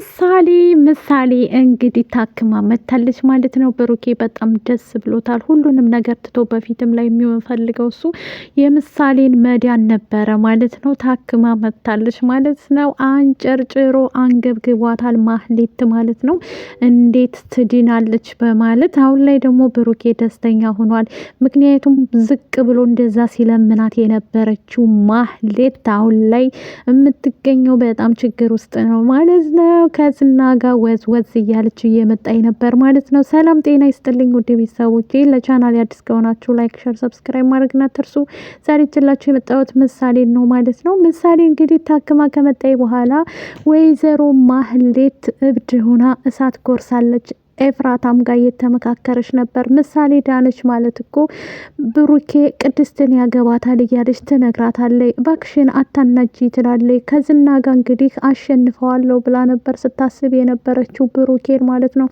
ምሳሌ እንግዲህ ታክማ መታለች ማለት ነው። ብሩኬ በጣም ደስ ብሎታል። ሁሉንም ነገር ትቶ በፊትም ላይ የሚፈልገው እሱ የምሳሌን መዳን ነበረ ማለት ነው። ታክማ መታለች ማለት ነው። አንጨርጭሮ አንገብግቧታል ማህሌት ማለት ነው። እንዴት ትድናለች በማለት አሁን ላይ ደግሞ ብሩኬ ደስተኛ ሆኗል። ምክንያቱም ዝቅ ብሎ እንደዛ ሲለምናት የነበረችው ማህሌት አሁን ላይ የምትገኘው በጣም ችግር ውስጥ ነው ማለት ነው። ከዝና ጋር ወዝ እያለች እየመጣኝ ነበር ማለት ነው። ሰላም ጤና ይስጥልኝ ውድ ቤተሰቦቼ፣ ለቻናል አዲስ ከሆናችሁ ላይክ፣ ሸር፣ ሰብስክራይብ ማድረግና ትርሱ። ዛሬ ይዤላችሁ የመጣሁት ምሳሌ ነው ማለት ነው። ምሳሌ እንግዲህ ታክማ ከመጣይ በኋላ ወይዘሮ ማህሌት እብድ ሆና እሳት ጎርሳለች። ኤፍራታም ጋር እየተመካከረች ነበር። ምሳሌ ዳነች ማለት እኮ ብሩኬ ቅድስትን ያገባታል እያለች ትነግራታለች። ባክሽን አታናጂ ትላለች። ከዝና ጋር እንግዲህ አሸንፈዋለሁ ብላ ነበር ስታስብ የነበረችው ብሩኬን ማለት ነው።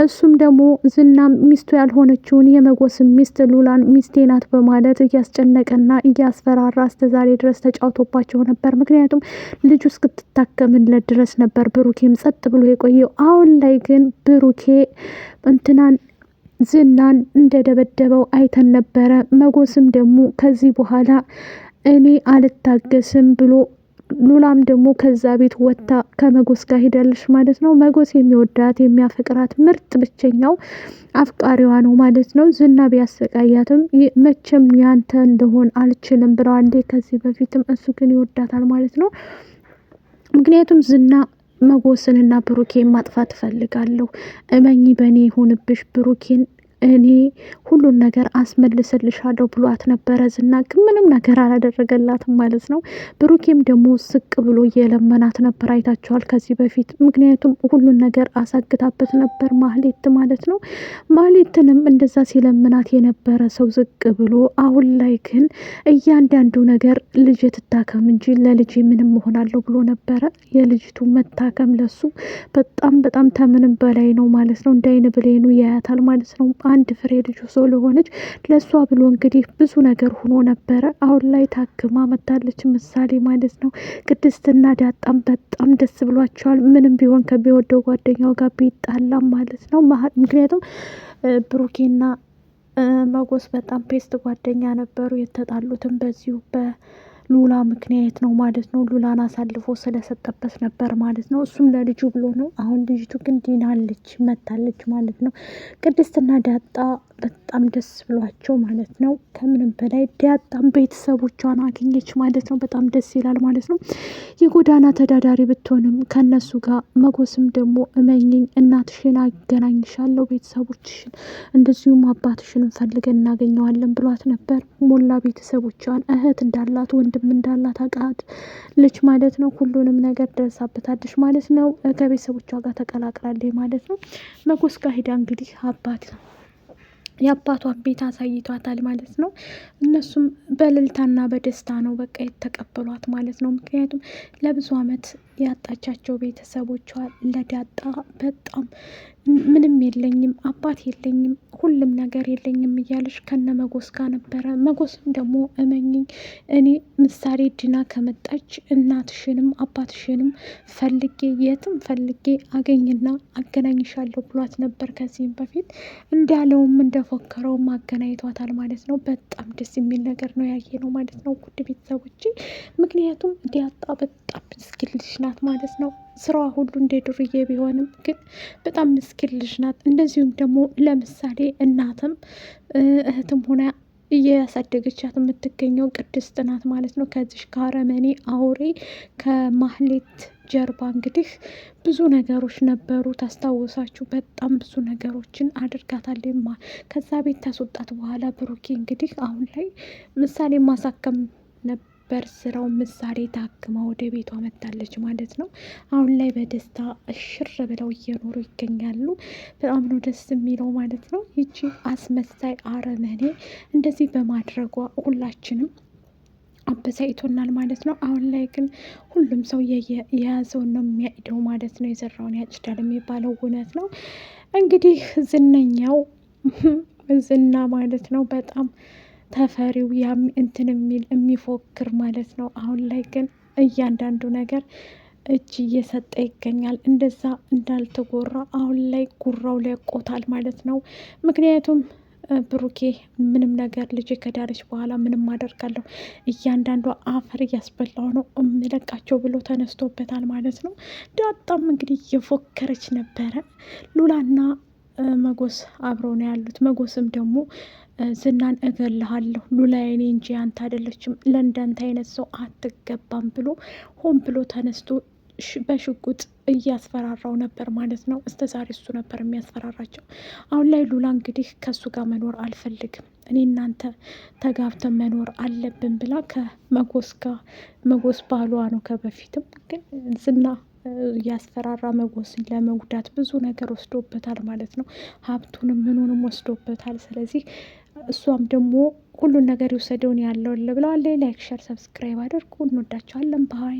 እሱም ደግሞ ዝና ሚስቱ ያልሆነችውን የመጎስን ሚስት ሉላን ሚስቴ ናት በማለት እያስጨነቀና እያስፈራራ እስከዛሬ ድረስ ተጫውቶባቸው ነበር። ምክንያቱም ልጁ እስክትታከምለት ድረስ ነበር ብሩኬም ጸጥ ብሎ የቆየው። አሁን ላይ ግን ብሩኬ እንትናን ዝናን እንደደበደበው አይተን ነበረ። መጎስም ደግሞ ከዚህ በኋላ እኔ አልታገስም ብሎ ሉላም ደግሞ ከዛ ቤት ወጥታ ከመጎስ ጋር ሄዳለች ማለት ነው። መጎስ የሚወዳት የሚያፈቅራት ምርጥ ብቸኛው አፍቃሪዋ ነው ማለት ነው። ዝና ቢያሰቃያትም መቼም ያንተ እንደሆን አልችልም ብለዋል ከዚህ በፊትም። እሱ ግን ይወዳታል ማለት ነው። ምክንያቱም ዝና መጎስንና ብሩኬን ማጥፋት እፈልጋለሁ፣ እመኚ በእኔ ይሁንብሽ ብሩኬን እኔ ሁሉን ነገር አስመልስልሻለሁ ብሏት ነበረ። ዝና ግን ምንም ነገር አላደረገላትም ማለት ነው። ብሩኬም ደግሞ ስቅ ብሎ እየለመናት ነበር፣ አይታችኋል ከዚህ በፊት። ምክንያቱም ሁሉን ነገር አሳግታበት ነበር ማህሌት ማለት ነው። ማህሌትንም እንደዛ ሲለምናት የነበረ ሰው ዝቅ ብሎ አሁን ላይ ግን እያንዳንዱ ነገር ልጅ ትታከም እንጂ ለልጅ ምንም እሆናለሁ ብሎ ነበረ። የልጅቱ መታከም ለሱ በጣም በጣም ከምንም በላይ ነው ማለት ነው። እንዳይን ብሌኑ ያያታል ማለት ነው። አንድ ፍሬ ልጁ ስለሆነች ለሷ ብሎ እንግዲህ ብዙ ነገር ሆኖ ነበረ። አሁን ላይ ታክማ መታለች ምሳሌ ማለት ነው። ቅድስትና ዳጣም በጣም ደስ ብሏቸዋል። ምንም ቢሆን ከሚወደው ጓደኛው ጋር ቢጣላም ማለት ነው። ምክንያቱም ብሩኬና መጎስ በጣም ቤስት ጓደኛ ነበሩ። የተጣሉትም በዚሁ ሉላ ምክንያት ነው ማለት ነው። ሉላን አሳልፎ ስለሰጠበት ነበር ማለት ነው። እሱም ለልጁ ብሎ ነው። አሁን ልጅቱ ግን ዲናለች መታለች ማለት ነው። ቅድስትና ዳጣ በጣም ደስ ብሏቸው ማለት ነው። ከምንም በላይ ዳጣም ቤተሰቦቿን አገኘች ማለት ነው። በጣም ደስ ይላል ማለት ነው። የጎዳና ተዳዳሪ ብትሆንም ከነሱ ጋር መጎስም ደግሞ እመኝኝ እናትሽን አገናኝሻለሁ፣ ቤተሰቦችሽን እንደዚሁም አባትሽን ፈልገን እናገኘዋለን ብሏት ነበር። ሞላ ቤተሰቦቿን እህት እንዳላት ወንድም እንዳላት አቃት ልጅ ማለት ነው። ሁሉንም ነገር ደርሳበታለች ማለት ነው። ከቤተሰቦቿ ጋር ተቀላቅላለች ማለት ነው። መጎስ ጋር ሄዳ እንግዲህ የአባቷን ቤት አሳይቷታል ማለት ነው። እነሱም በእልልታና በደስታ ነው በቃ የተቀበሏት ማለት ነው። ምክንያቱም ለብዙ ዓመት ያጣቻቸው ቤተሰቦቿ ለዳጣ በጣም ምንም የለኝም፣ አባት የለኝም፣ ሁሉም ነገር የለኝም እያለች ከነ መጎስ ጋር ነበረ። መጎስም ደግሞ እመኝኝ እኔ ምሳሌ ድና ከመጣች እናትሽንም አባትሽንም ፈልጌ የትም ፈልጌ አገኝና አገናኝሻለሁ ብሏት ነበር። ከዚህም በፊት እንዳለውም እንደፎከረውም አገናኝቷታል ማለት ነው። በጣም ደስ የሚል ነገር ነው ያየ ነው ማለት ነው ውድ ቤተሰቦቼ። ምክንያቱም ዳጣ በጣም ምስኪን ልጅ ናት ማለት ነው። ስራዋ ሁሉ እንደ ዱርዬ ቢሆንም ግን በጣም ምስኪን ልጅ ናት። እንደዚሁም ደግሞ ለምሳሌ እናትም እህትም ሆና እያሳደገቻት የምትገኘው ቅድስት ናት ማለት ነው። ከዚህ ከአረመኔ አውሬ ከማህሌት ጀርባ እንግዲህ ብዙ ነገሮች ነበሩ። ታስታውሳችሁ በጣም ብዙ ነገሮችን አድርጋታለች። ከዛ ቤት ታስወጣት በኋላ ብሩኬ እንግዲህ አሁን ላይ ምሳሌ ማሳከም ነበር ስራው። ምሳሌ ታክማ ወደ ቤቷ መታለች ማለት ነው። አሁን ላይ በደስታ እሽር ብለው እየኖሩ ይገኛሉ። በጣም ነው ደስ የሚለው ማለት ነው። ይቺ አስመሳይ አረመኔ እንደዚህ በማድረጓ ሁላችንም አበሳጭቶናል ማለት ነው። አሁን ላይ ግን ሁሉም ሰው የያዘውን ነው የሚያጭደው ማለት ነው። የዘራውን ያጭዳል የሚባለው እውነት ነው። እንግዲህ ዝነኛው ዝና ማለት ነው በጣም ተፈሪው ያም እንትን የሚል የሚፎክር ማለት ነው። አሁን ላይ ግን እያንዳንዱ ነገር እጅ እየሰጠ ይገኛል። እንደዛ እንዳልተጎራ አሁን ላይ ጉራው ለቆታል ማለት ነው። ምክንያቱም ብሩኬ ምንም ነገር ልጅ ከዳረች በኋላ ምንም አደርጋለሁ እያንዳንዷ አፈር እያስበላው ነው እምለቃቸው ብሎ ተነስቶበታል ማለት ነው። ዳጣም እንግዲህ እየፎከረች ነበረ። ሉላና መጎስ አብረው ነው ያሉት። መጎስም ደግሞ ዝናን እገልሃለሁ ሉላ የኔ እንጂ አንተ አይደለችም፣ ለእንዳንተ አይነት ሰው አትገባም ብሎ ሆን ብሎ ተነስቶ በሽጉጥ እያስፈራራው ነበር ማለት ነው። እስከ ዛሬ እሱ ነበር የሚያስፈራራቸው። አሁን ላይ ሉላ እንግዲህ ከእሱ ጋር መኖር አልፈልግም፣ እኔ እናንተ ተጋብተን መኖር አለብን ብላ ከመጎስ ጋር፣ መጎስ ባሏ ነው ከበፊትም፣ ግን ዝና እያስፈራራ መጎስን ለመጉዳት ብዙ ነገር ወስዶበታል ማለት ነው። ሀብቱንም ምኑንም ወስዶበታል። ስለዚህ እሷም ደግሞ ሁሉን ነገር የወሰደውን ያለውን ብለዋል። ላይክ፣ ሸር፣ ሰብስክራይብ አድርጉ። እንወዳቸዋለን። ባይ